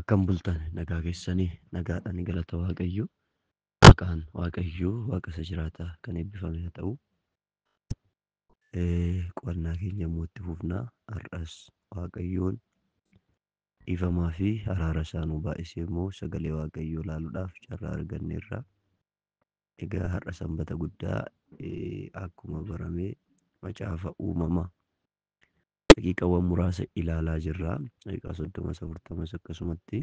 Akkam bultan nagaa keessanii nagaadhaan galata Waaqayyoo maqaan Waaqayyoo Waaqa isa jiraataa kan eebbifame haa ta'u. Qo'annaa keenya immoo itti fufnaa. Har'as Waaqayyoon ifamaa fi araara isaa nu baay'isee immoo sagalee Waaqayyoo ilaaluudhaaf carraa arganneerra. Egaa har'a sanbata guddaa akkuma barame macaafa uumamaa daqiiqawwan muraasa ilaalaa jirra. Daqiiqaa 30 akkasumatti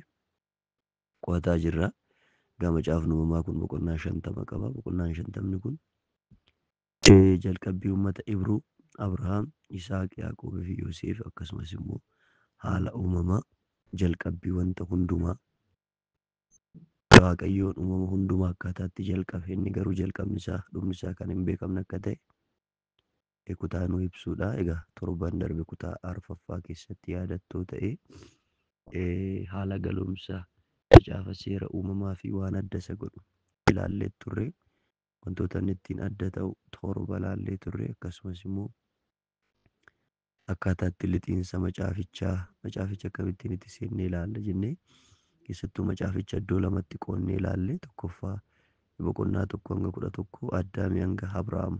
qo'ataa jirra. Egaa macaafni uumamaa kun boqonnaa 50 qaba. Boqonnaan 50 kun jalqabbii uummata Ibruu Abrahaam, Yisaaq, Yaaqoobii fi Yoosef akkasumas immoo haala uumamaa jalqabbii wanta hundumaa Waaqayyoon uumama hundumaa akkaataatti jalqabe inni garuu jalqabni isaa dhumni isaa kan hin beekamne akka ta'e kutaa nu ibsuudha. Egaa torban darbe kutaa arfaffaa keessatti yaadattoo ta'e haala galumsa macaafa seera uumamaa fi waan adda isa godhu ilaallee turre. Wantoota inni ittiin adda ta'u torba ilaallee turre. Akkasumas immoo akkaataatti lixiinsa macaaficha akkamittiin itti seennee ilaalla jennee keessattuu macaaficha iddoo lamatti qoonnee ilaalle. Tokkoffaa boqonnaa 1-11 Addaamii hanga Abrahaam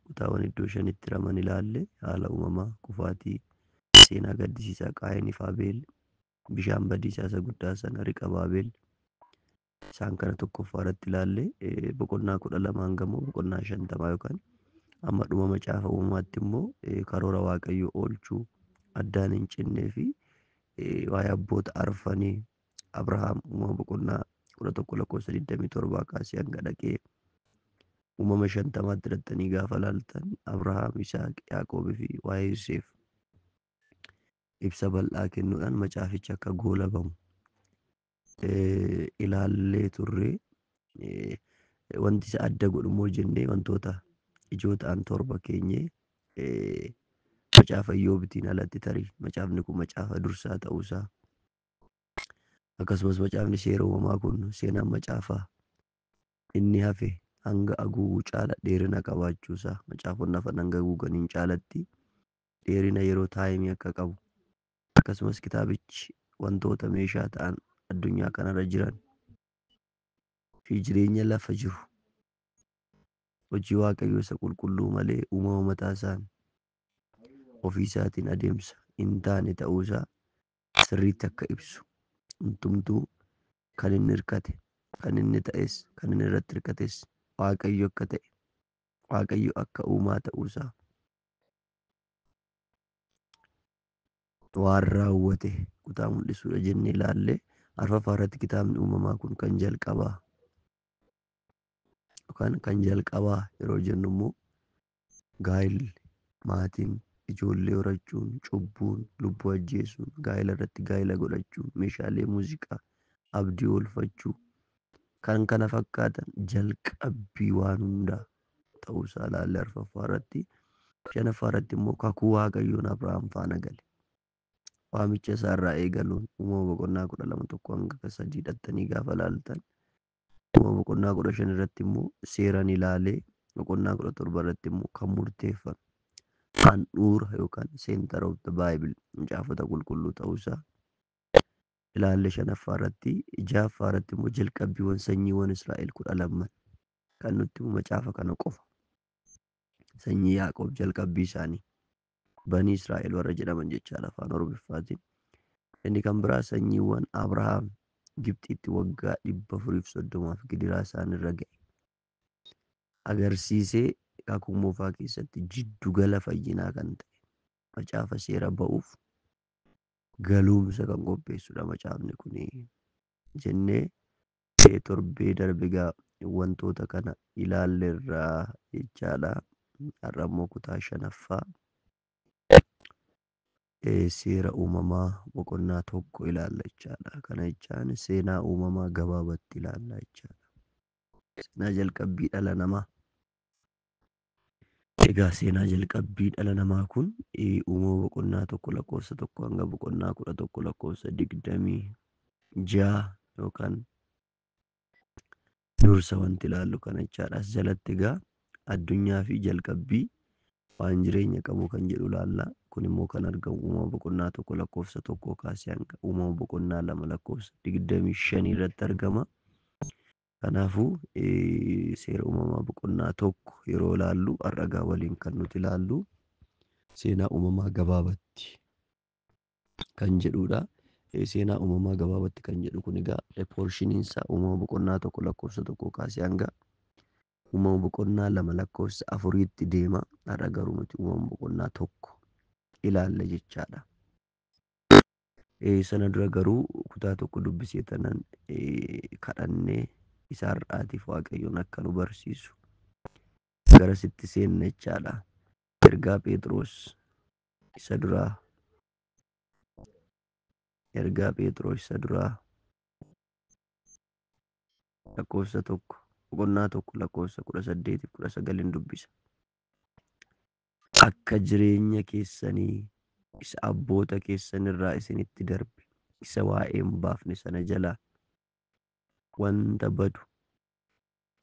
kutaawwan iddoo 5tti raman ilaalle. Haala uumamaa kufaatii seenaa gaddisiisaa Qaayinii fi Abeel bishaan badiisaa isa guddaa sana riqa Baabel isaan kana tokkoffaa irratti ilaalle. Boqonnaa 12 hanga immoo boqonnaa 50 yookaan amma dhuma macaafa uumamaatti immoo karoora Waaqayyoo oolchuu addaan hin cinnee fi waa'ee abboota arfanii Abrahaam uumama boqonnaa 11-27 kaasee hanga dhaqee uumama 50tti hidhattanii gaafa ilaaltan Abrahaam, Yisaaq, Yaaqoobii fi waa'ee Yoosef ibsa bal'aa kennuudhaan macaaficha akka goolabamu ilaallee turre. Wanti isa adda godhu immoo jennee wantoota ijoo ta'an torba keenyee macaafa Iyyoobitiin alatti tarii macaafni kun macaafa dursaa ta'uusaa akkasumas macaafni seera uumamaa kun seenaan macaafaa inni hafe hanga haguuguu caala dheerina qabaachuusaa macaafonni hafan hanga haguuganiin caalatti dheerina yeroo taayimii akka qabu akkasumas kitaabichi wantoota meeshaa ta'an addunyaa kanarra jiran fi jireenya lafa jiru hojii Waaqayyoo isa qulqulluu malee uumama mataa isaan ofii isaatiin adeemsa hin taane ta'uusaa sirriitti akka ibsu hundumtuu kan inni hirkate kan inni ta'es kan inni irratti hirkates Waaqayyo akka ta'e Waaqayyo akka uumaa ta'uusaa waan raawwate kutaa mul'isuudha jennee ilaalle. Arfaffaa irratti kitaabni uumamaa kun kan jalqabaa yookaan kan jalqabaa yeroo jennu immoo gaa'illi maatiin ijoollee horachuun cubbuun lubbuu ajjeesuun gaa'ila irratti gaa'ila godhachuun meeshaalee muuziqaa abdii oolfachuu kan kana fakkaatan jalqabbii waan hundaa ta'uusaa ilaalle arfaffaa irratti. Shanaffaa irratti immoo kakuu Waaqayyoon Abrahaam faana gale waamicha isaa irraa eegaluun uumama boqonnaa 12-3 hidhattanii gaafa ilaaltan uumama boqonnaa 15 irratti immoo seeran ilaalee boqonnaa 17 irratti immoo kan murteeffame handhuura yookaan center of the Bible macaafota qulqulluu ta'uusaa ilaalle shanaffaa irratti. Jahaffaa irratti immoo jalqabbiiwwan sanyiiwwan Israa'el 12 kan nutti macaafa kana qofa sanyii Yaaqoob jalqabbii isaanii banii Israa'el warra jedhaman jechaadha afaan Oromiffaatiin. Inni kan biraa sanyiiwwan Abrahaam Gibxitti waggaa 430 gidiraa isaan irra ga'e agarsiisee kakuu moofaa keessatti jiddugala fayyinaa kan ta'e macaafa seera ba'uuf galuumsa kan qopheessudha macaafni kun jennee torbee darbe wantoota kana ilaalleerraa jechaadha. Har'a immoo kutaa 5ffaa seera uumamaa boqonnaa 1 ilaalla jechaadha. Kana jechaan seenaa uumamaa gabaabatti ilaalla jechaadha. Seenaa jalqabbii dhala namaa. Egaa seenaa jalqabbii dhala namaa kun uumama boqonnaa 1-1 hanga boqonnaa 11-26 yookaan dursa wanti ilaallu kana jechaadha. As jalatti egaa addunyaa fi jalqabbii waan jireenya qabu kan jedhu ilaalla. kun immoo kan argamu uumama boqonnaa 1 lakkoofsa 1 kaasee hanga uumama boqonnaa 2 lakkoofsa 25 irratti argama. Kanaafuu seera uumamaa boqonnaa 1 yeroo ilaallu har'a waliin kan nuti ilaallu seenaa uumamaa gabaabatti kan jedhudha. Seenaa uumamaa gabaabatti kan jedhu kun egaa poorshiniinsaa uumama boqonnaa 1 lakkoofsa 1 kaasee hanga uumama boqonnaa 2 lakkoofsa 4tti deema. Har'a garuu nuti uumama boqonnaa 1 ilaalla jechaadha. Sana dura garuu kutaa tokko dubbisee tanan kadhannee isa har'aatiif Waaqayyoon akka nu barsiisu garasitti seenna jechaadha. Ergaa Phexros isa duraa lakkoofsa 1 boqonnaa 1 lakkoofsa 18-19 dubbisa. Akka jireenya keessanii isa abboota keessan irraa isinitti darbe isa waa'ee hin baafne sana jalaa wanta badu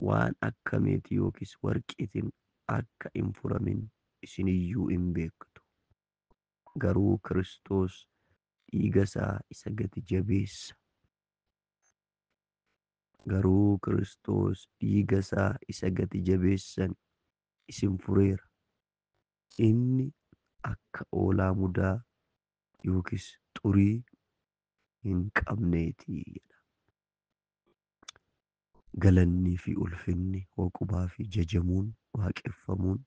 waan akka meetii yookiis warqiitiin akka hin furamin isiniyyuu hin beektu. Garuu Kiristoos dhiiga isaa isa gati jabeessan isin fureera. Inni akka hoolaa mudaa yookiis xurii hin qabneetii jedha. Galannii fi ulfinni, hoqubaa fi jajamuun, waaqeffamuun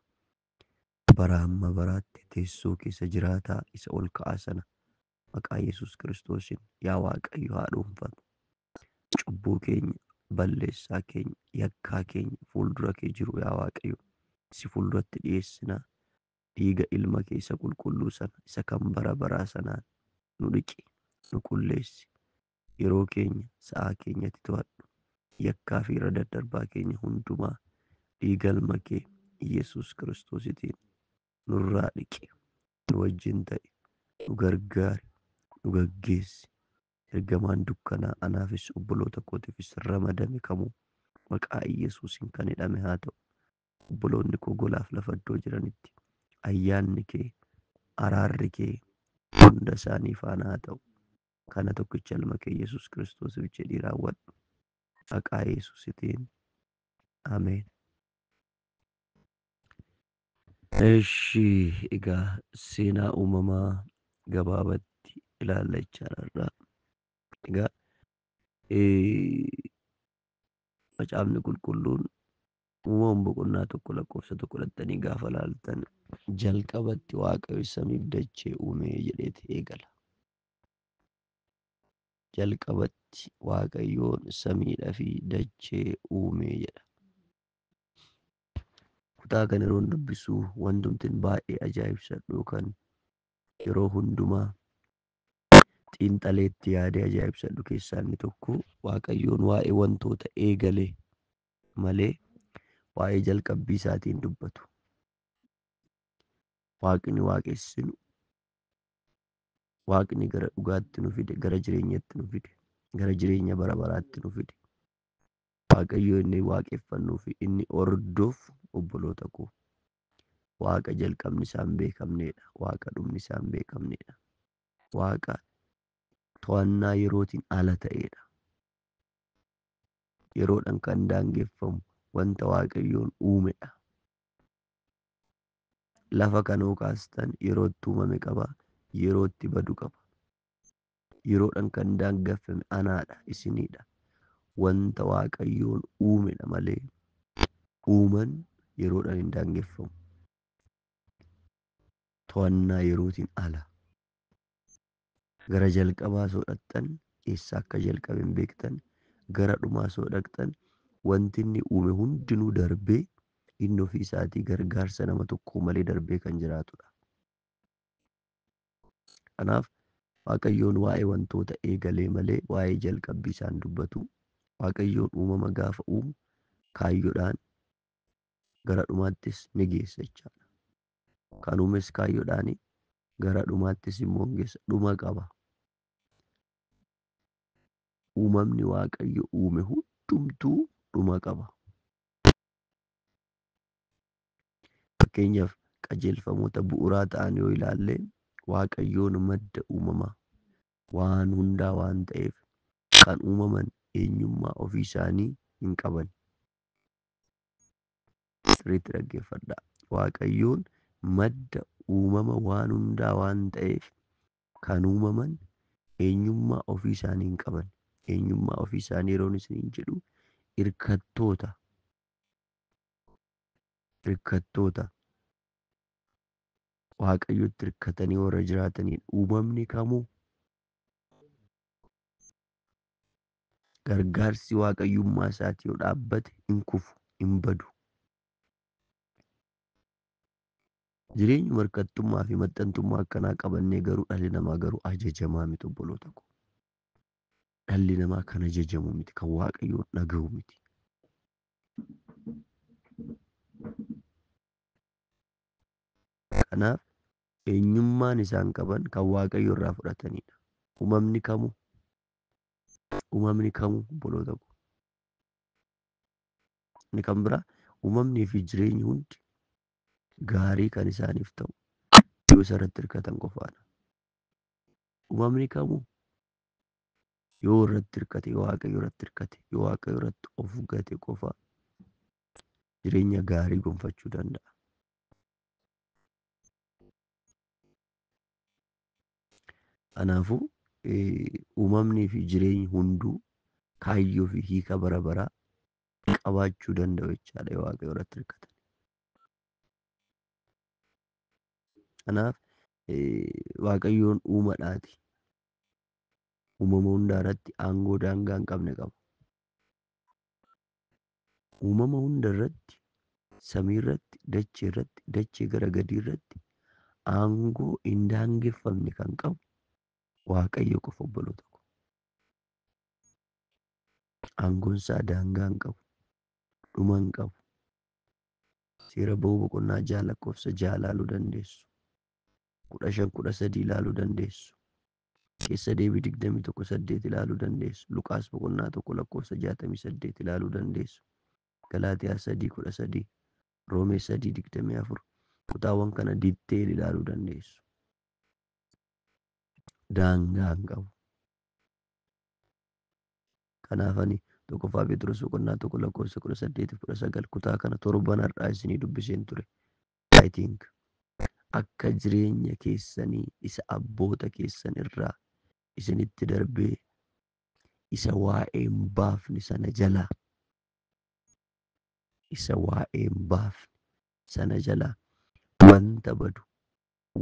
bara hamma baraatti teessoo keessa jiraataa isa ol ka'aa sana maqaa Yesuus Kiristoosiin yaa Waaqayyo haa dhuunfatu. Cubbuu keenya, balleessaa keenya, yakkaa keenya fuuldura kee jiru yaa Waaqayyo si fuulduratti dhiyeessinaa. Dhiiga ilma kee isa qulqulluu sana isa kan bara baraa sanaan nu dhiqi, nu qulleessi. Yeroo keenya sa'aa keenyatti to'adhu. Yakkaa fi irra daddarbaa keenya hundumaa dhiiga ilma kee Yesuus Kiristoositiin nurraa dhiqi. Nu wajjin ta'i, nu gargaari, nu gaggeessi. Ergamaan dukkanaa anaafis obboloota kootiifis ramadame kamuu maqaa Yesuusiin kan hidhame haa ta'u. Obboloonni koo golaaf lafa iddoo jiranitti ayyaanni kee, araarri kee hunda isaanii faana haa ta'u. Kana tokkicha ilma kee Yesuus Kiristoosiif jedhii raawwadhu. Maqaa Yesuusitiin ameen. Egaa seenaa uumamaa gabaabatti ilaalla jechaadha. Egaa macaafni qulqulluun uumama boqonnaa 1 lakkoofsa 1 dhattanii gaafa ilaaltan jalqabatti Waaqayyo samiif dachee uume jedheeti eegala. Jalqabatti Waaqayyoon samiidhaa fi dachee uume jedha. Kutaa kana yeroon dubbisu wantumtiin baay'ee ajaa'ibsadhu yookaan yeroo hundumaa xiinxaleetti yaadee ajaa'ibsadhu keessaa inni tokko Waaqayyoon waa'ee wantoota eegale malee waa'ee jalqabbii isaatiin dubbatu. Waaqni waaqessinu, Waaqni gara dhugaatti nu fide, gara jireenyatti nu fide, gara jireenya bara baraatti nu fide. Waaqayyo inni waaqeffannuu fi inni hordofu obboloota koo Waaqa jalqabni isaa hin beekamnedha. Waaqa dhumni isaa hin beekamnedha. Waaqa to'annaa yerootiin ala ta'edha. Yeroodhaan kan daangeffamu wanta Waaqayyoon uumedha. Lafa kanoo kaastan yerootti uumame qaba, yerootti badu qaba. Yeroodhaan kan daangeffame anaadha, isinidha. Wanta Waaqayyoon uumedha malee uuman yeroodhaan hin daangeffamu. To'annaa yerootiin ala. Gara jalqabaa soo dhaqxan eessa akka jalqabe hin beektan. Gara dhumaa soo dhaqxan wanti inni uume hundinuu darbee inni ofii isaatii gargaarsa nama tokkoo malee darbee kan jiraatudha. Kanaaf Waaqayyoon waa'ee wantoota eegalee malee waa'ee jalqabbii isaan dubbatu. Waaqayyoon uumama gaafa uumu kaayyoodhaan gara dhumaattis ni geessa jechaadha. Kan uumes kaayyoodhaani gara dhumaattis immoo geessa. Dhuma qaba. Uumamni Waaqayyo uume hundumtuu dhuma qaba. Fakkeenyaaf qajeelfamoota bu'uuraa ta'an yoo ilaalle Waaqayyoon madda uumamaa waan hundaa waan ta'eef kan uumaman eenyummaa ofii isaanii hin qaban. Sirriitti dhaggeeffadhaa. Waaqayyoon madda uumama waan hundaa waan ta'eef kan uumaman eenyummaa ofii isaanii hin qaban. Eenyummaa ofii isaanii yeroon isiniin jedhu hirkattoota. Hirkattoota. Waaqayyotti hirkatanii warra jiraatanidha. Uumamni kamuu gargaarsi waaqayyummaa isaati yoo dhaabbate hin kufu, hin badu. Jireenyi hirkattummaa fi maxxantummaa akkanaa qabannee garuu dhalli namaa garuu ajajamaa miti obboloota koo. Dhalli namaa kan ajajamu miti, kan waaqayyoon dhaga'u miti. Kanaaf eenyummaan isaan qaban kan waaqayyo irraa fudhatanidha. Uumamni kamuu obboloota koo. Inni kan biraa uumamnii fi jireenyi hundi gaarii kan isaaniif ta'u yoo isarratti hirkatan qofaadha. Uumamni kamuu yoo irratti hirkate, yoo waaqayyo irratti hirkate, yoo waaqayyo irratti of gate qofa jireenya gaarii gonfachuu danda'a. Kanaafuu uumamnii fi jireenyi hunduu kaayyoo fi hiika bara baraa qabaachuu danda'u jechaadha yoo waaqayyo irratti hirkatan. Kanaaf waaqayyoon uumadhaati. Uumama hundaa irratti aangoo daangaa hin qabne qaba. Uumama hunda irratti, samii irratti, dachee irratti, dachee gara gadii irratti aangoo hin daangeffamne kan qabu waaqayyo qofa obboloota koo. Aangoon isaa daangaa hin qabu, dhuma hin qabu. Seera ba'uu boqonnaa 6 lakkoofsa 6 ilaaluu dandeessu. 15:13 ilaaluu dandeessu. Keessa deebii 21:8 ilaaluu dandeessu. Luqaas boqonnaa 1 lakkoofsa 68 ilaaluu dandeessu. Galaatiyaa 3:13, Roomee 3:24 kutaawwan kana ditteel ilaaluu dandeessu. Daangaa hin qabu. Kanaaf ani tokkoffaa Phexros boqonnaa 1 lakkoofsa 18-19 kutaa kana torban har'aa isinii dubbiseen ture. I think akka jireenya keessanii isa abboota keessan irraa isinitti darbee isa waa'ee hin baafne sana jalaa wanta badu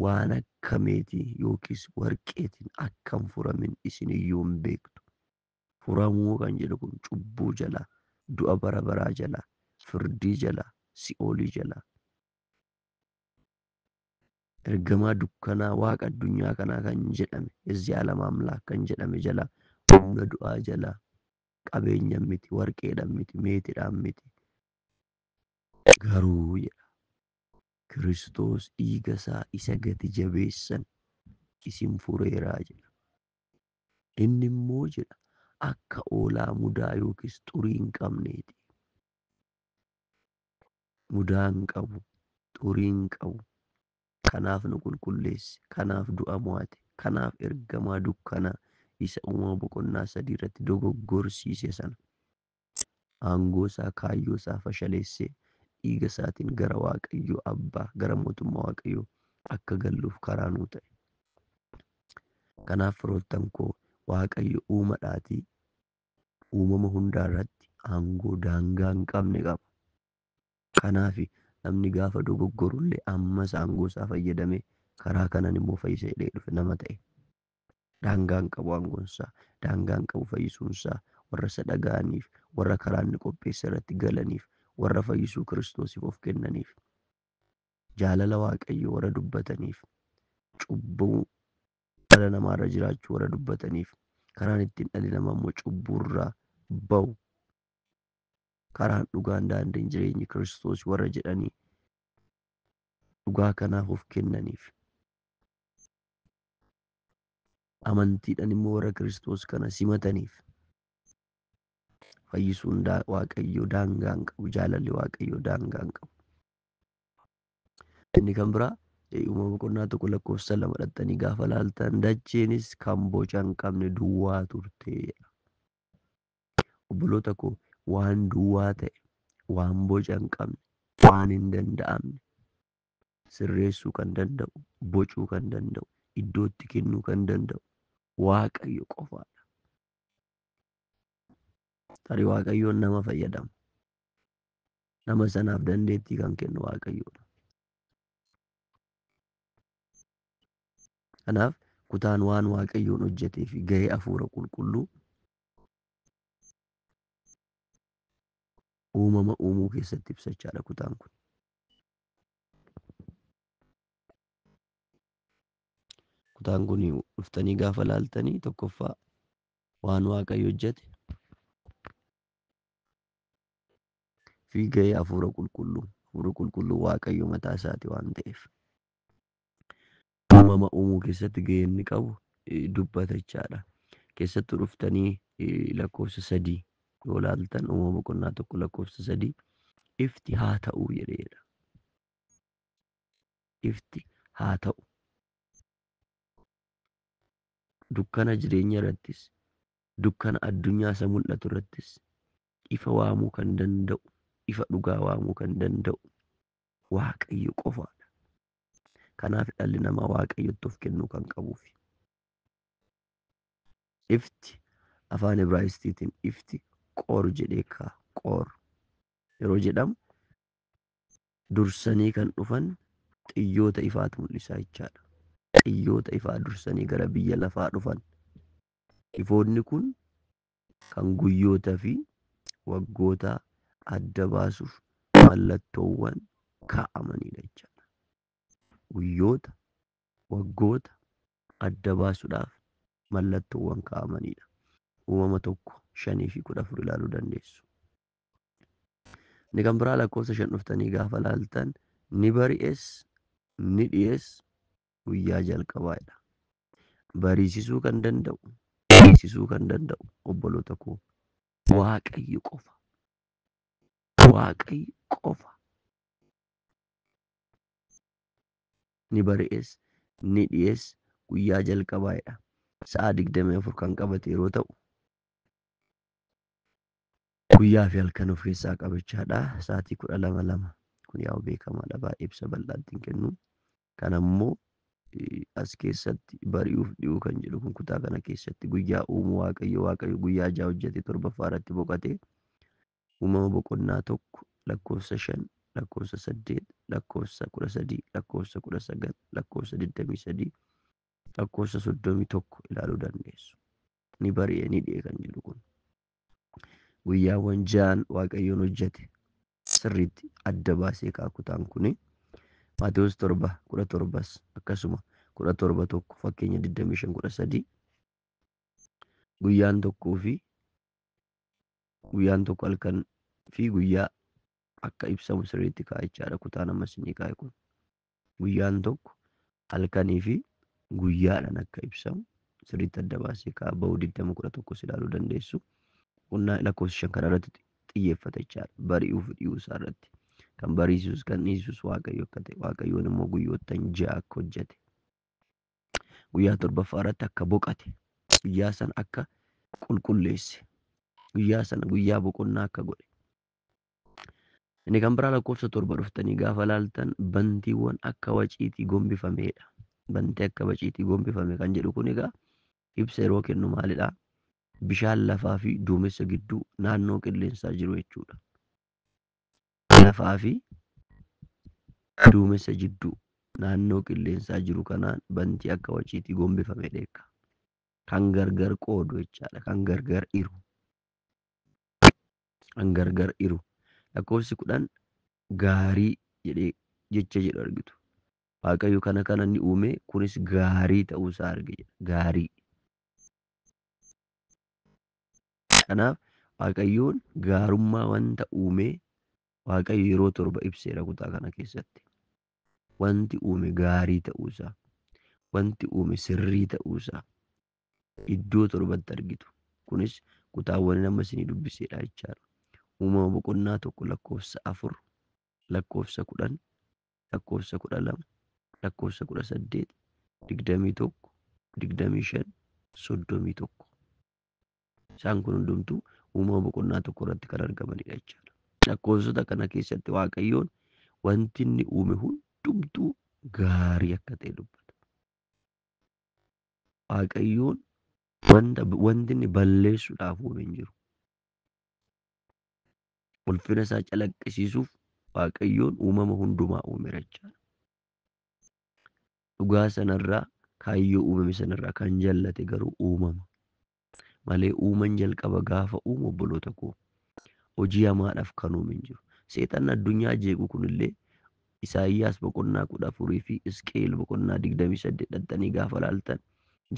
waan akka meetii yookiis warqeetiin akka hin furamin isin iyyuu hin beektu. Furamuu kan jedhu kun cubbuu jalaa, du'a bara baraa jalaa, firdii jalaa, si'oolii jalaa. Ergamaa dukkanaa waaqa addunyaa kanaa kan jedhame, የዚህ ዓለም አምላክ kan jedhame jalaa, humna du'aa jalaa, qabeenya miti, warqeedhaan miti, meetiidhaan miti. Garuu jedha Kiristoos dhiiga isaa isa gati jabeessan isin fureeraa jedha. Inni immoo jedha akka hoolaa mudaa yookiis xurii hin qabneeti. Mudaa hin qabu, xurii hin qabu. Kanaaf nu qulqulleesse, kanaaf du'a mo'ate, kanaaf ergamaa dukkanaa isa uumama boqonnaa 3 irratti dogoggorsiise sana aangoo isaa, kaayyoo isaa fashaleessee dhiiga isaatiin gara Waaqayyoo Abbaa, gara mootummaa Waaqayyoo akka galluuf karaa nuu ta'e. Kanaaf firoottan koo Waaqayyo uumadhaatii uumama hundaa irratti aangoo daangaa hin qabne qaba. Kanaaf namni gaafa dogoggorullee ammas aangoo isaa fayyadamee karaa kanan immoo fayyisa jedhee dhufe nama ta'e. Daangaa hin qabu aangoon isaa, daangaa hin qabu fayyisuun isaa. Warra isa dhaga'aniif, warra karaa inni qopheesse irratti galaniif, warra fayyisuu Kiristoosiif of kennaniif, jaalala Waaqayyoo warra dubbataniif, cubbuu dhala namaarra jiraachuu warra dubbataniif, karaan ittiin dhalli namaa immoo cubbuurraa bahu, karaan dhugaan daandiin jireenyi Kiristoos warra jedhanii dhugaa kanaaf of kennaniif, amantiidhaan immoo warra Kiristoos kana simataniif fayyisuun Waaqayyoo daangaa hin qabu. Jaalalli Waaqayyoo daangaa hin qabu. Inni kan biraa Uumama boqonnaa tokko lakkoofsa 2 dhattanii gaafa laaltan dacheenis kan boca hin qabne duwwaa turte. Obboloota koo waan duwwaa ta'e, waan boca hin qabne, waan hin danda'amne sirreessuu kan danda'u, bocuu kan danda'u, iddootti kennuu kan danda'u Waaqayyo qofaadha. Tarii Waaqayyoon nama fayyadama. Nama sanaaf dandeettii kan kennu Waaqayyoodha. Kanaaf kutaan waan Waaqayyoon hojjetee fi gahee hafuura qulqulluu uumama uumuu keessatti ibsachaadha kutaan kun. Kutaan kun dhuftanii gaafa laaltanii tokkoffaa waan Waaqayyo hojjete fi gahee hafuura qulqulluu. Hafuura qulqulluu Waaqayyo mataa isaati waan ta'eef uumama uumuu keessatti gahee inni qabu dubbatachaadha. Keessattuu dhuftanii lakkoofsa 3 yoo laaltan uumama boqonnaa tokko lakkoofsa 3 ifti haa ta'u jedheedha. Ifti haa ta'u. Dukkana jireenya irrattis, dukkana addunyaa isa mul'atu irrattis ifa waamuu kan danda'u, ifa dhugaa waamuu kan danda'u Waaqayyo qofaadha. Kanaaf dhalli namaa Waaqayyotti of kennuu kan qabuufi. Ifti afaan Ibraayisxiitiin ifti qoor jedhee ka'a. Qoor yeroo jedhamu dursanii kan dhufan xiyyoota ifaatu mul'isaa jechaadha. Xiyyoota ifaa dursanii gara biyya lafaa dhufan. Ifoonni kun kan guyyootaa fi waggoota adda baasuuf mallattoowwan kaa'amanidha jechaadha. Guyyoota, waggoota adda baasuudhaaf mallattoowwan kaa'amanidha. Uumama tokko 5 fi 14 ilaaluu dandeessu. Inni kan biraa lakkoofsa 5 dhuftanii gaafa laaltan ni bari'es ni dhi'es guyyaa jalqabaadha. Bariisisuu kan danda'u, dhiisisuu kan danda'u obboloota koo Waaqayyo qofa. Waaqayyo qofa. Ni bari'es ni dhi'es guyyaa jalqabaadha. Sa'a 24 kan qabate yeroo ta'u guyyaa fi halkan of keessaa qabachaadha. Sa'aatii 12 kun yaa'u beekamaadha. Baay'ee ibsa bal'aatti hin kennu. Kan ammoo as keessatti bari'uuf dhi'uu kan jedhu kun kutaa kana keessatti guyyaa uumuu Waaqayyo guyyaa 6 hojjete torbaffaa irratti boqote. Uumama boqonnaa tokko lakkoofsa 5 lakkoofsa 8 lakkoofsa 13 lakkoofsa 19 lakkoofsa 23 lakkoofsa 31 ilaaluu dandeessu. Ni bari'e ni dhi'e kan jedhu kun guyyaawwan 6 Waaqayyoon hojjete sirriitti adda baasee ka'a kutaan kuni. Maatewos 7:17 akkasuma 17:1 fakkeenya 25:13 guyyaan tokkoo fi guyyaan tokko halkan fi guyyaa akka ibsamu sirriitti ka'a jechaadha. Kutaan ammas ni kaa'e kun guyyaan tokko halkanii fi guyyaadhaan akka ibsamu sirriitti adda baasee ka'a. Ba'uu 20:11 ilaaluu dandeessu. Qonnaa lakkoofsa 5 kana irratti xiyyeeffata jechaadha. Bari'uuf dhi'uu isaa irratti. Kan bariisus kan dhiisus Waaqayyo akka ta'e, Waaqayyoon immoo guyyoottan 6 akka hojjete, guyyaa torbaffaa irratti akka boqate, guyyaa sana akka qulqulleesse, guyyaa sana guyyaa boqonnaa akka godhe. Inni kan biraa lakkoofsa 7 dhuftanii gaafa laaltan bantiiwwan akka waciitii gombifamedha. Bantii akka waciitii gombifame kan jedhu kun egaa ibsa yeroo kennu maalidha? Bishaan lafaa fi duumessa gidduu naannoo qilleensaa jiru jechuudha. Lafaa fi duumessa jidduu naannoo qilleensaa jiru kanaan bantii akka waciitii gombifamedha eega. Kan gargar qoodu jechaadha. Kan gargar hiru. Kan gargar hiru. Lakkoofsi 10 gaarii jedhee jecha jedhu argitu. Waaqayyo kana ni uume kunis gaarii ta'uusaa arge jedha. Gaarii. Kanaaf Waaqayyoon gaarummaa wanta uumee Waaqayyo yeroo 7 ibseera kutaa kana keessatti. Wanti uume gaarii ta'uusaa, wanti uume sirrii ta'uusaa iddoo 7tti argitu. Kunis kutaawwan amma isinii dubbiseedha jechaadha. Uumama boqonnaa 1 lakkoofsa 4 lakkoofsa 10 lakkoofsa 12 lakkoofsa 18, 21, 25, 31. Isaan kun hundumtuu uumama boqonnaa tokko irratti kan argamanidha jechuudha. Lakkoofsota kana keessatti Waaqayyoon wanti inni uume hundumtuu gaarii akka ta'e dubbata. Waaqayyoon wanti inni balleessuudhaaf uume hin jiru. Ulfina isaa calaqqisiisuuf Waaqayyoon uumama hundumaa uumeera jechuudha. Dhugaa sanarraa kaayyoo uumame sanarraa kan jallate garuu uumama. Malee uuman jalqaba gaafa uumu obboloota koo hojii hamaadhaaf kan uume hin jiru. Seexanni addunyaa jeequ kunillee Isaayyaas boqonnaa 14 fi Hisqeel boqonnaa 28 dhaqxanii gaafa ilaaltan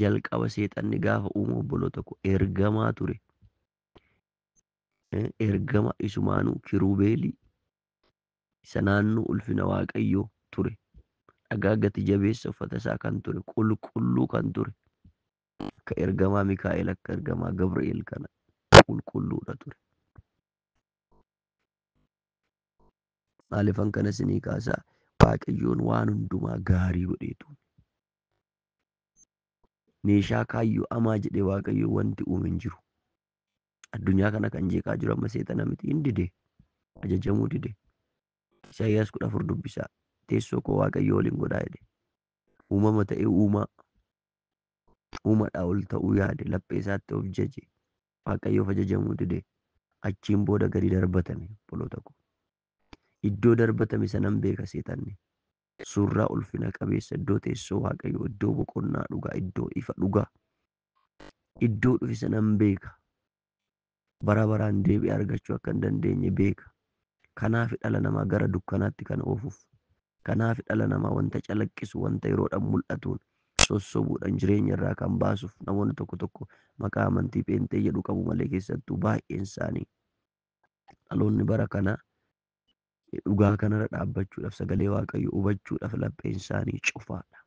jalqaba seexanni gaafa uumu obboloota koo ergamaa ture. Ergama isumaanuu kirubeelii isa naannoo ulfina Waaqayyoo ture. Dhagaa gati jabeessa uffata isaa kan ture, qulqulluu kan ture. Akka ergamaa Mikaa'el akka ergamaa Gabri'eel kana qulqulluudha ture. Maaliifan kana isinii kaasaa? Waaqayyoon waan hundumaa gaarii godheetu. Meeshaa kaayyoo hamaa jedhee Waaqayyo wanti uume hin jiru. Addunyaa kana kan jeeqaa jiru amma seexana miti. Hin dide. Ajajamuu dide. Isaayyaas 14 dubbisaa. Teessoo koo Waaqayyo waliin godhaa jedhe. Uumama ta'ee uumadhaa ol ta'uu yaade laphee isaatti of jaje. Waaqayyoof ajajamuu dide. Achiin booda gadi darbatame obboloota koo. Iddoo darbatame sanan beeka seexanni. Surraa ulfina qabeessa iddoo teessoo Waaqayyoo, iddoo boqonnaa dhugaa, iddoo ifa dhugaa. Iddoo dhufe sanan beeka. Bara baraan deebi'ee argachuu akka hin dandeenye beeka. Kanaaf dhala namaa gara dukkanaatti kan oofuuf. Kanaaf dhala namaa wanta calaqqisu, wanta yeroodhaan mul'atuun sossobuudhaan jireenya irraa kan baasuuf namoonni tokko tokko maqaa amantii Pheenxee jedhu qabu malee keessattuu baay'een isaanii dhaloonni bara kanaa dhugaa kanarra dhaabbachuudhaaf sagalee Waaqayyoo hubachuudhaaf lapheen isaanii cufaadha.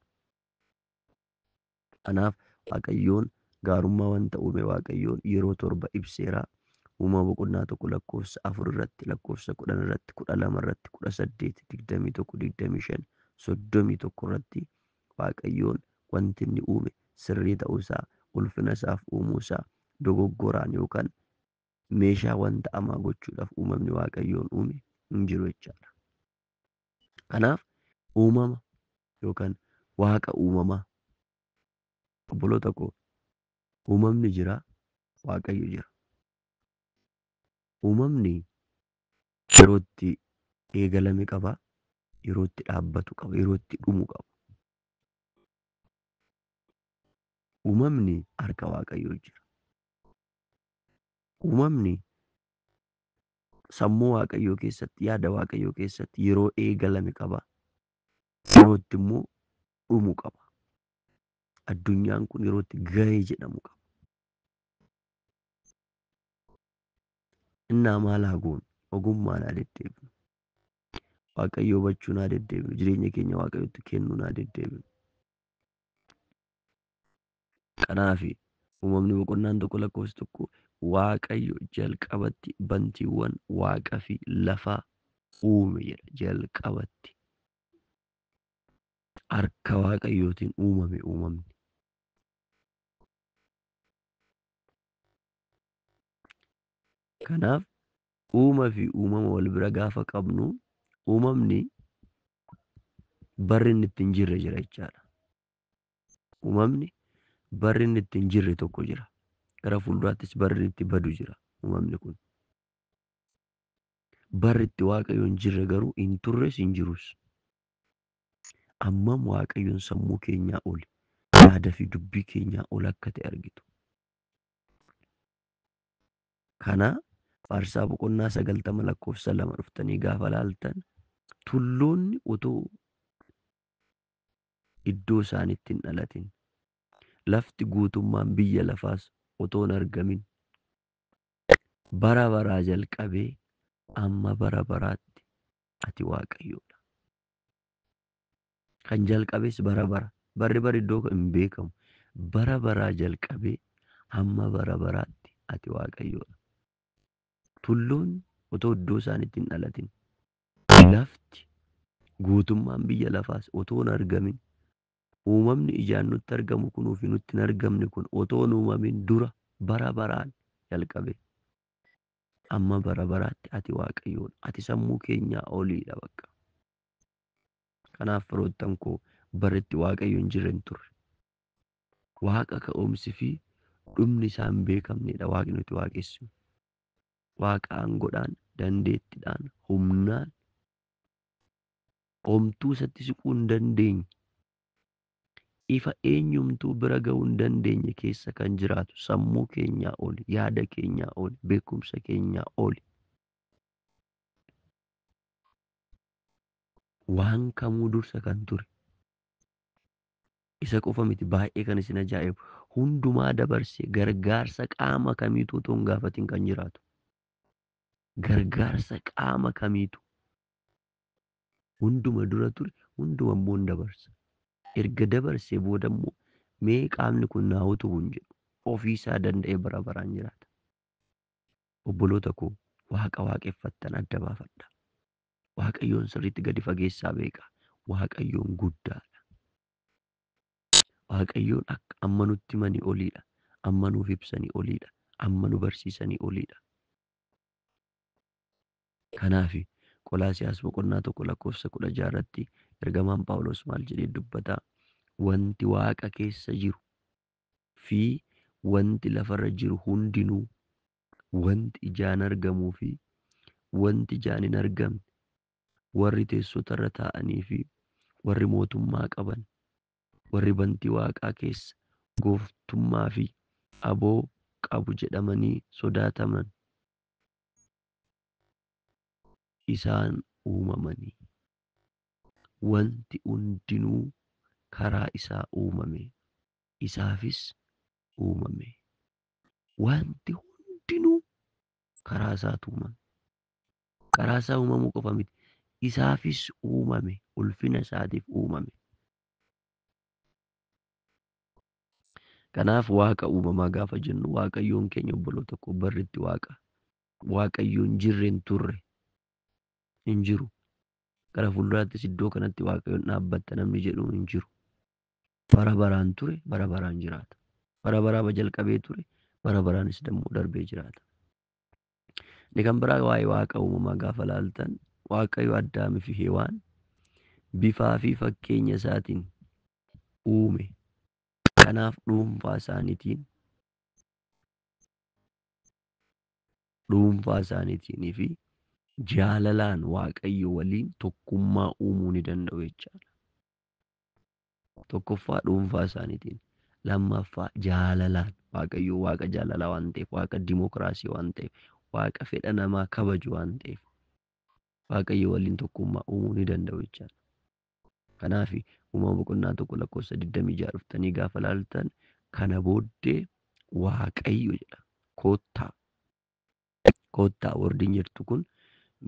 Kanaaf Waaqayyoon gaarummaa wanta uume Waaqayyoon yeroo 7 ibseera. Uumama boqonnaa 1 lakkoofsa 4 irratti, lakkoofsa 10 irratti, 12 irratti, 18, 21, 25, 31 irratti Waaqayyoon wanti inni uume sirrii ta'uusaa, ulfina isaaf uumuusaa, dogoggoraan yookaan meeshaa wanta hamaa gochuudhaaf uumamni Waaqayyoon uume hin jiru jechaadha. Kanaaf uumama yookaan waaqa uumamaa obboloota koo uumamni jira, Waaqayyo jira. Uumamni yeroo itti eegalame qaba, yeroo itti dhaabbatu qaba, yeroo itti dhumu qaba. Uumamni harka Waaqayyoo jira. Uumamni sammuu Waaqayyoo keessatti, yaada Waaqayyoo keessatti yeroo eegalame qaba, yeroo itti immoo dhumu qaba. Addunyaan kun yeroo itti gahee jedhamu qaba. Innaa maal haa goonu? Ogummaan haa deddeebinu. Waaqayyoo hubachuun haa deddeebinu. Jireenya keenya Waaqayyootti kennuun haa deddeebinu. Kanaaf uumamni boqonnaan 1 lakkoofsa 1 Waaqayyo jalqabatti bantiiwwan waaqa fi lafaa uume jedha. Jalqabatti harka Waaqayyootiin uumame uumamni. Kanaaf uumaa fi uumama wal bira gaafa qabnu uumamni barri inni ittiin jirre jira jechaadha. Uumamni barri inni ittiin jirre tokko jira. Gara fuulduraattis barri inni itti badu jira uumamni kun. Barri itti Waaqayyoon jirre garuu hin turres hin jirus. Ammam Waaqayyoon sammuu keenyaa ol, yaada fi dubbii keenyaa ol akka ta'e argitu. Kana Faarsaa boqonnaa 90 lakkoofsa 2 dhuftanii gaafa ilaaltan tulloonni otoo iddoo isaaniitti hin dhalatin, lafti guutummaan biyya lafaas otoo hin argamin, bara baraa jalqabee amma bara baraatti ati Waaqayyoodha. Kan jalqabees bara bara. Barri bari iddoo hin beekamu. Bara baraa jalqabee amma bara baraatti ati Waaqayyoodha. Tulloonni otoo iddoo isaaniitti hin dhalatin, lafti guutummaan biyya lafaas otoo hin argamin uumamni ijaan nutti argamu kunuu fi nutti hin argamne kun otoo hin uumamin dura bara baraan jalqabe. Amma bara baraatti ati Waaqayyoodha. Ati sammuu keenyaa oliidha bakka. Kanaaf firoottan koo baritti Waaqayyo hin jirre hin turre. Waaqa ka'umsi fi dhumni isaa hin beekamnedha Waaqni nuti waaqessinu. Waaqa aangoodhaan, dandeettiidhaan, humnaan homtuu isatti siquu hin dandeenye. Ifa eenyumtuu bira ga'uu hin dandeenye keessa kan jiraatu sammuu keenyaa oli, yaada keenyaa oli, beekumsa keenyaa oli. Waan kamuu dursa kan ture. Isa qofa miti baay'ee kan isin ajaa'ibu. Hundumaa dabarsee gargaarsa qaama kamiituu otoo hin gaafatin kan jiraatu. Gargaarsa qaama kamiitu hunduma dura ture, hunduma immoo hin dabarsa. Erga dabarsee booda immoo mee qaamni kun naa utuu hin jedhu ofiisaa danda'ee bara baraan jiraata. Obboloota koo Waaqa waaqeffattan adda baafadha. Waaqayyoon sirriitti gadi fageessaa beeka. Waaqayyoon guddaadha. Waaqayyoon akka amma nutti himanii oliidha. Amma nuuf ibsanii oliidha. Amma nu barsiisanii oliidha. Kanaafi Qolaasiyaas boqonnaa 1:16 irratti ergamaan Phaawulos maal jedhee dubbata? Wanti Waaqa keessa jiru fi wanti lafarra jiru hundinuu, wanti ijaan argamuu fi wanti ijaan hin argamne, warri teessota irra taa'anii fi warri mootummaa qaban, warri bantii Waaqaa keessa gooftummaa fi aboo qabu jedhamanii sodaataman isaan uumamanii. Wanti hundinuu karaa isaa uumame. Isaafis uumame. Wanti hundinuu karaa isaatu uumame. Karaa isaa uumamuu qofa miti. Isaafis uumame. Ulfina isaatiif uumame. Kanaaf Waaqa uumamaa gaafa jennu Waaqayyoon keenya obboloota koo barritti Waaqa. Waaqayyoon jirre hin turre. Hin jiru. Gara fuulduraattis iddoo kanatti Waaqayyoon dhaabbatta namni jedhu hin jiru. Bara baraan ture, bara baraan jiraata. Bara baraa jalqabee ture, bara baraanis dammoo darbee jiraata. Inni kan biraa waa'ee Waaqa uumamaa gaafa laaltan Waaqayyo Addaamii fi Hewaan bifaa fi fakkeenya isaatiin uume. Kanaaf dhuunfaa isaaniitii fi jaalalaan Waaqayyo waliin tokkummaa uumuu ni danda'u jechaadha. Tokkoffaa dhuunfaa isaaniitiin, lammaffaa jaalalaan. Waaqayyo Waaqa jaalalaa waan ta'eef, Waaqa dimokiraasii waan ta'eef, Waaqa fedha namaa kabaju waan ta'eef Waaqayyo waliin tokkummaa uumuu ni danda'u jechaadha. Kanaaf uumama boqonnaa 1:26 dhuftanii gaafa laaltan kana booddee Waaqayyo jedha. Koottaa wardiin jirtu kun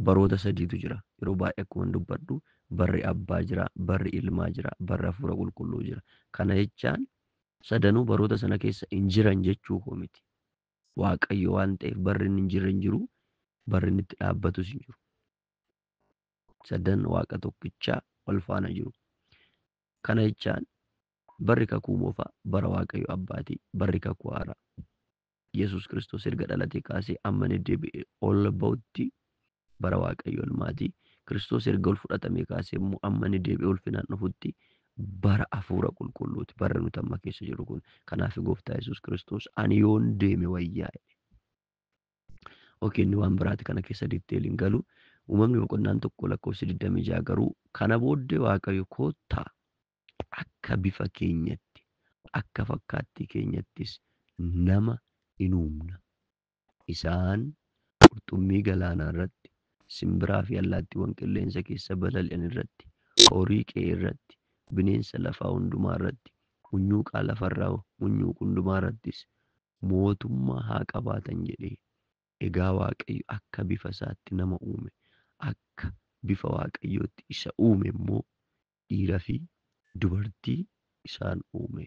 baroota sadiitu jira. Yeroo baay'ee akkuma dubbadhu barri abbaa jira, barri ilmaa jira, barri hafuura qulqulluu jira. Kana jechaan sadanuu baroota sana keessa hin jiran jechuu koo miti. Waaqayyo waan ta'eef barri inni hin jirre hin jiru, barri inni itti dhaabbatus hin jiru. Sadan Waaqa tokkichaa wal faana jiru. Kana jechaan barri kakuu moofaa bara Waaqayyo abbaati, barri kakuu haaraa Yesuus Kiristoos erga dhalatee kaasee amma inni deebi'ee ol ba'utti bara Waaqayyo ilmaati. Kiristoos erga ol fudhatamee kaasee immoo amma inni deebi'ee ulfinaan dhufutti bara hafuura qulqulluuti. Barri nuti amma keessa jiru kun. Kanaaf gooftaa Yesuus Kiristoos ani yoon deeme wayyaa jedhe. Inni waan biraati kana keessa ditteeliin galu. Uumamni boqonnaan 1:26 garuu kana booddee Waaqayyo koottaa akka bifa keenyatti, akka fakkaattii keenyattis nama in uumna. Isaan qurxummii galaanaa irratti, simbiraa fi allaattiiwwan qilleensa keessa balali'an irratti, horii qe'ee irratti, bineensa lafaa hundumaa irratti, munyuuqaa lafarraa munyuuqu hundumaa irrattis mootummaa haa qabaatan jedhee. Egaa Waaqayyo akka bifa isaatti nama uume. Akka bifa Waaqayyootti isa uume immoo dhiira fi dubartii isaan uume.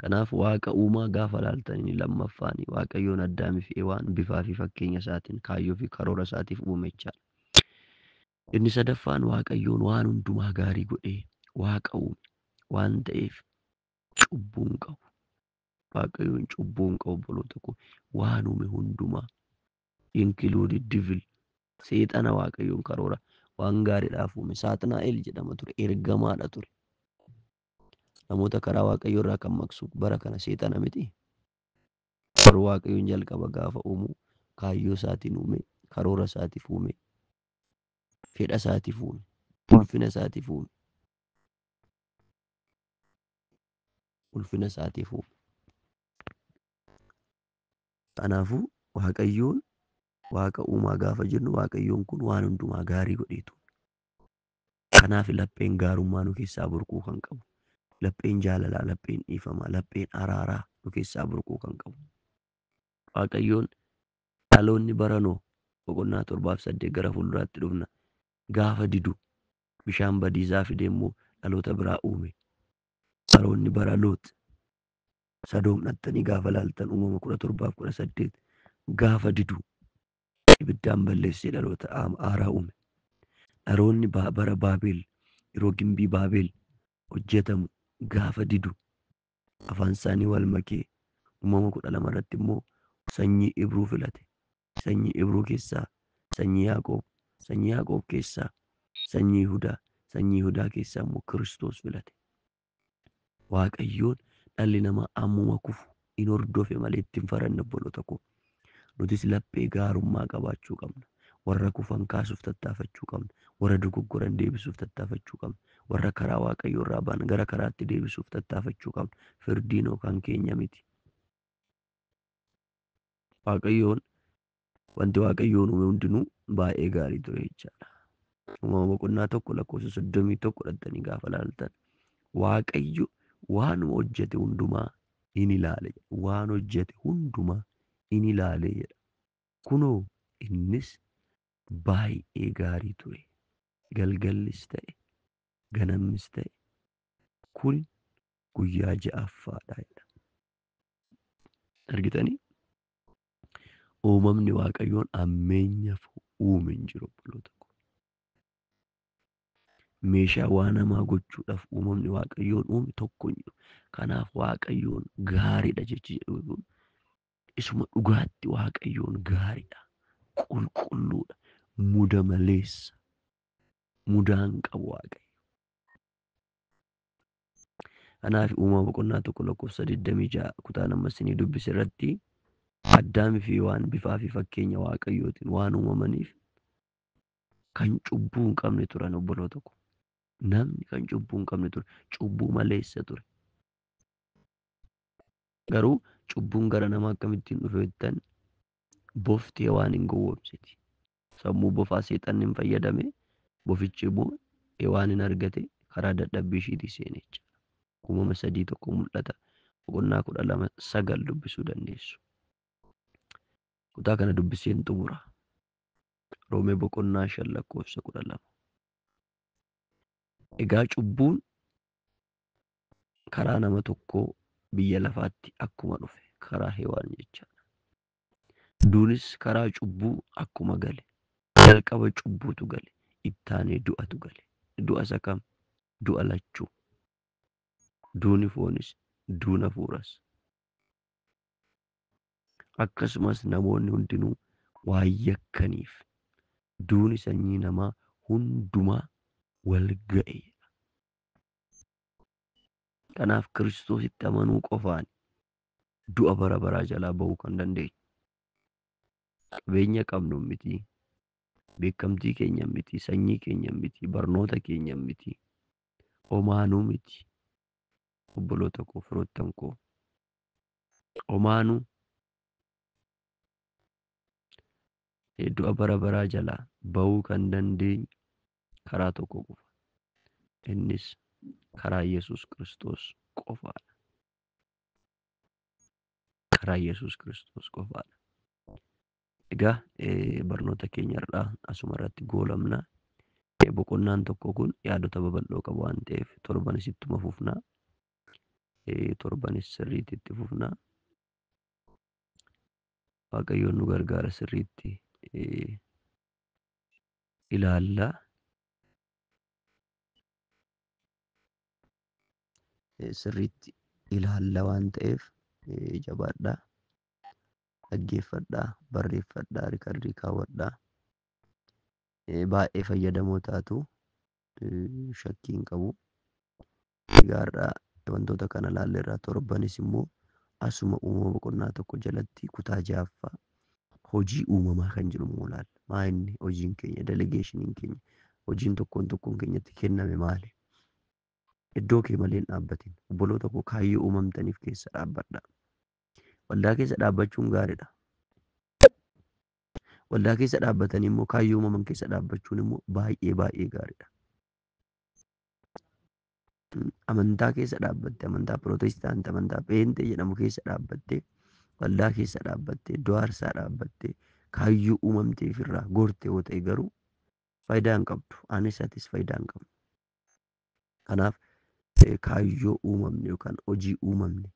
Kanaaf Waaqa uumaa gaafa laaltanii lammaffaan Waaqayyoon Addaamii fi Hewaan bifaa fi fakkeenya isaatiin kaayyoo fi karoora isaatiif uume jechaadha. Inni sadaffaan Waaqayyoon waan hundumaa gaarii godhee Waaqa uume waan ta'eef cubbuu hin qabu. Waaqayyoon cubbuu hin qabu obboloota koo. Waan uume hundumaa included devil seexana Waaqayyoon karoora waan gaariidhaaf uume. Saaxinaa'el jedhama ture, ergamaadha ture. Namoota karaa Waaqayyoo irraa kan maqsu bara kana seexana miti. Garuu Waaqayyoon jalqaba gaafa uumu kaayyoo isaatiin uume, karoora isaatiif uume, fedha isaatiif uume, ulfina isaatiif uume, ulfina isaatiif uume. Kanaafuu Waaqayyoon Waaqa uumaa gaafa jennu Waaqayyoon kun waan hundumaa gaarii godheetu. Kanaaf lapheen gaarummaa nu keessaa burquu kan qabu. Lapheen jaalalaa, lapheen dhiifamaa, lapheen araaraa nu keessaa burquu kan qabu. Waaqayyoon dhaloonni baranoo boqonnaa 7-8 gara fuulduraatti dhufna gaafa didu bishaan badiisaa fide immoo dhaloota biraa uume. Baroonni bara Loot Sodoom dhattanii gaafa laaltan uumama 17-18 gaafa didu ibiddaan balleessee dhaloota haaraa uume. Dhaloonni bara Baabel yeroo gimbii Baabel hojjetamu gaafa didu afaan isaanii wal makee uumama 12 irratti immoo sanyii Ibruu filate. Sanyii Ibruu keessaa sanyii Yaaqoob, sanyii Yaaqoob keessaa sanyii Yihudaa, sanyii Yihudaa keessaa immoo Kiristoos filate. Waaqayyoon dhalli namaa ammuma kufu in hordofe malee ittiin faranne obboloota koo. Nutis laphee gaarummaa qabaachuu qabna. Warra kufan kaasuuf tattaafachuu qabna. Warra dogoggoran deebisuuf tattaafachuu qabna. Warra karaa Waaqayyoo irraa ba'an gara karaatti deebisuuf tattaafachuu qabna. Firdiin kan keenya miti. Waaqayyoon wanti Waaqayyoon uume hundinuu baay'ee gaarii ture jechaadha. Uumama boqonnaa 1:31 dhattanii gaafa laaltan Waaqayyo waan hojjete hundumaa in ilaale. Waan hojjete hundumaa in ilaale jedha. Kunoo innis baay'ee gaarii ture. Galgallis ta'e ganamnis ta'e kun guyyaa ja'affaadha jedha. Argitanii? Uumamni Waaqayyoon ammeenyaaf uume hin jiru obboloota koo. Meeshaa waan namaa gochuudhaaf uumamni Waaqayyoon uume tokko hin jiru. Kanaaf Waaqayyoon gaariidha jechi jedhu isuma dhugaatti Waaqayyoon gaariidha. Qulqulluudha. Muda maleessa. Mudaan qabu Waaqayyo. Kanaaf uumama boqonnaa 1:26 kutaa lammaffaa dubbise irratti Addaamii fi waan bifaa fi fakkeenya Waaqayyootiin waan uumamaniif kan cubbuu hin qabne turan obboloota koo. Namni kan cubbuu hin qabne ture. Cubbuu maleessa ture. Garuu cubbuun gara namaa akkamittiin dhufe jettan boftee waan hin gowwoomsiti. Sammuu bofaa seexanni hin fayyadame bofichi immoo waan hin argate karaa dadhabbii ishiitii seene jechuudha. Uumama 3:1 mul'ata boqonnaa 12:9 dubbisuu dandeessu. Kutaa kana dubbiseen xumura. Roomee boqonnaa 5:12. Egaa cubbuun karaa nama tokkoo biyya lafaatti akkuma dhufe karaa Hewaan jechaadha. Duunis karaa cubbuu akkuma gale. Jalqaba cubbuutu gale. Ittaanee du'atu gale. Du'a isa kam? Du'a lachuu. Duuni foonis, duuna hafuuras. Akkasumas namoonni hundinuu waan yakkaniif duuni sanyii namaa hundumaa wal ga'e. Kanaaf Kiristoositti amanuu qofaan du'a bara baraa jalaa ba'uu kan dandeenyu. Qabeenya qabnu miti. Beekamtii keenya miti. Sanyii keenya miti. Barnoota keenya miti. Omaanuu miti. Obboloota koo firoottan koo. Omaanuu du'a bara baraa jalaa ba'uu kan dandeenyu karaa tokko qofa. Innis karaa Yesuus Kiristoos qofaadha. Karaa Yesuus Kiristoos qofaadha. Egaa barnoota keenya irraa asuma irratti goolabna. Boqonnaan tokko kun yaadota babal'oo qabu waan ta'eef torbanis ittuma fufnaa. Torbanis sirriitti itti fufnaa. Waaqayyoon nu gargaara sirriitti ilaallaa. sirriitti ilaalla waan ta'eef jabaadhaa, dhaggeeffadhaa, barreeffadhaa, riikardii kaawwadhaa. Baay'ee fayyadamoo taatu shakkii hin qabu. Egaa har'a wantoota kana ilaalleerra torbanis immoo asuma uumama boqonnaa tokko jalatti kutaa ja'affaa hojii uumamaa kan jedhu immoo ilaalla. Maa inni hojiin keenya, delegeeshiniin keenya, hojiin tokkoon tokkoon keenyatti kenname maali? Iddoo kee malee hin dhaabbatin. Obboloota koo kaayyoo uumamtaniif keessa dhaabbadhaa. Waldaa keessa dhaabbachuun gaariidha. Waldaa keessa dhaabbatanii immoo kaayyoo uumaman keessa dhaabbachuun immoo baay'ee baay'ee gaariidha. Amantaa keessa dhaabbattee, amantaa Pirootestaantii, amantaa Pheenxee jedhamu keessa dhaabbattee, waldaa keessa dhaabbattee, iddoo aarsaa dhaabbattee, kaayyoo uumamteef irraa gorte yoo ta'e garuu faayidaa hin qabdu. Anis atis faayidaa hin qabnu. Kanaaf kaayyoo uumamne yookaan hojii uumamne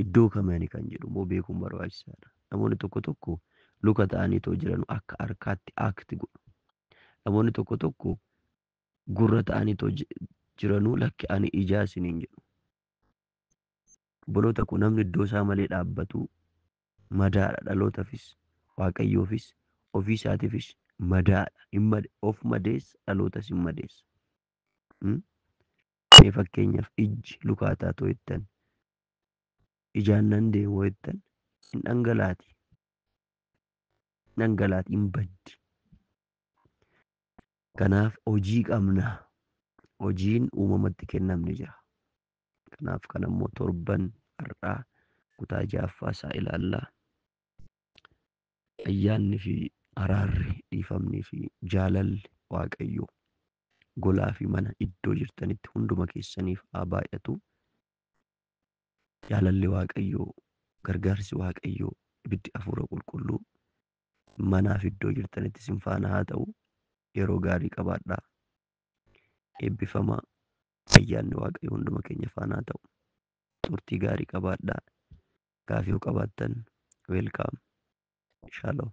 iddoo kamiini kan jedhu immoo beekuun barbaachisaadha. Namoonni tokko tokko luka ta'aniitoo jiran akka harkaatti aakti godhu. Namoonni tokko tokko gurra ta'aniitoo jiranuu lakki ani ijaa isiniin jedhu. Obboloota koo namni iddoo isaa malee dhaabbatu madaadha. Dhalootaafis, waaqayyoofis, ofii isaatiifis madaadha. Of madeessa, dhalootas hin madeessa. Mee fakkeenyaaf ijji lukaataa too jettan, ijaan nan deemu jettan hin dhangalaati. Dhangalaati hin baddi. Kanaaf hojii qabna. Hojiin uumamatti kennamni jira. Kanaaf kan ammoo torban har'aa kutaa ja'affaa isaa ilaallaa. Ayyaanni fi araarri, dhiifamnii fi jaalalli waaqayyoo golaa fi mana iddoo jirtanitti hunduma keessaniif haa baay'atu. Jaalalli waaqayyoo, gargaarsi waaqayyoo, ibiddi hafuura qulqulluu manaaf iddoo jirtanitti isin faana haa ta'u. Yeroo gaarii qabaadhaa. Eebbifamaa. Ayyaanni waaqayyoo hunduma keenya faana haa ta'u. Turtii gaarii qabaadhaa. Gaaffii yoo qabaattan weelkaam. Shalom.